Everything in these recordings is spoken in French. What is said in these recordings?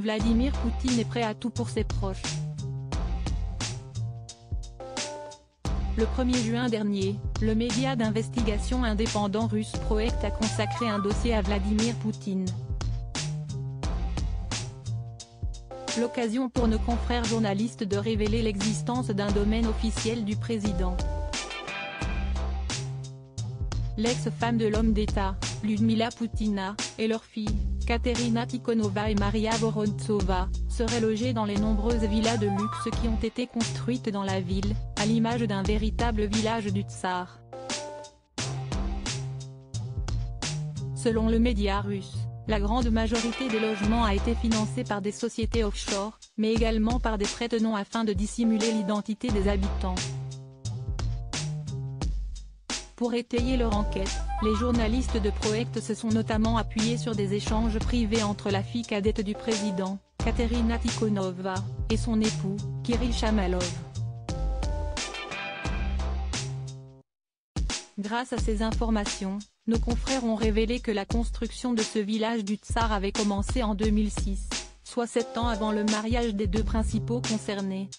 Vladimir Poutine est prêt à tout pour ses proches. Le 1er juin dernier, le média d'investigation indépendant russe Proect a consacré un dossier à Vladimir Poutine. L'occasion pour nos confrères journalistes de révéler l'existence d'un domaine officiel du président. L'ex-femme de l'homme d'État, Lyudmila Poutina, et leur fille, Katerina Tikhonova et Maria Vorontsova, seraient logées dans les nombreuses villas de luxe qui ont été construites dans la ville, à l'image d'un véritable village du tsar. Selon le média russe, la grande majorité des logements a été financée par des sociétés offshore, mais également par des prête-noms afin de dissimuler l'identité des habitants. Pour étayer leur enquête, les journalistes de Proect se sont notamment appuyés sur des échanges privés entre la fille cadette du président, Katerina Tikhonova, et son époux, Kirill Shamalov. Grâce à ces informations, nos confrères ont révélé que la construction de ce village du tsar avait commencé en 2006, soit 7 ans avant le mariage des deux principaux concernés.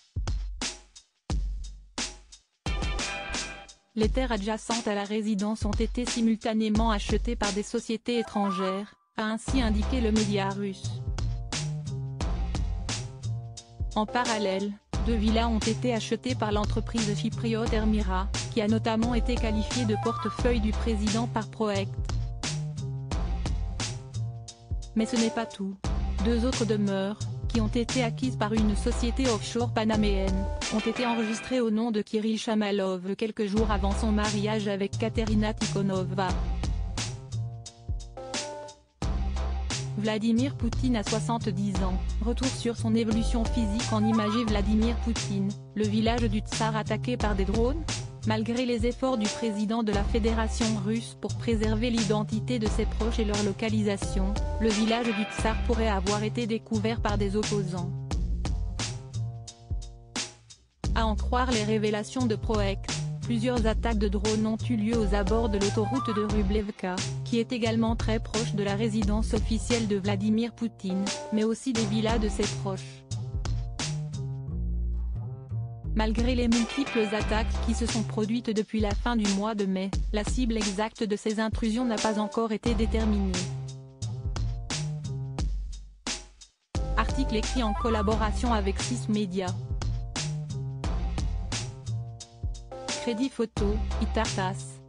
Les terres adjacentes à la résidence ont été simultanément achetées par des sociétés étrangères, a ainsi indiqué le média russe. En parallèle, 2 villas ont été achetées par l'entreprise chypriote Ermira, qui a notamment été qualifiée de portefeuille du président par Proect. Mais ce n'est pas tout. 2 autres demeures, qui ont été acquises par une société offshore panaméenne, ont été enregistrées au nom de Kirill Shamalov quelques jours avant son mariage avec Katerina Tikhonova. Vladimir Poutine a 70 ans, retour sur son évolution physique en imagé Vladimir Poutine, le village du tsar attaqué par des drones? Malgré les efforts du président de la Fédération russe pour préserver l'identité de ses proches et leur localisation, le village du tsar pourrait avoir été découvert par des opposants. À en croire les révélations de Proect, plusieurs attaques de drones ont eu lieu aux abords de l'autoroute de Rublevka, qui est également très proche de la résidence officielle de Vladimir Poutine, mais aussi des villas de ses proches. Malgré les multiples attaques qui se sont produites depuis la fin du mois de mai, la cible exacte de ces intrusions n'a pas encore été déterminée. Article écrit en collaboration avec 6 médias. Crédit photo, Itartas.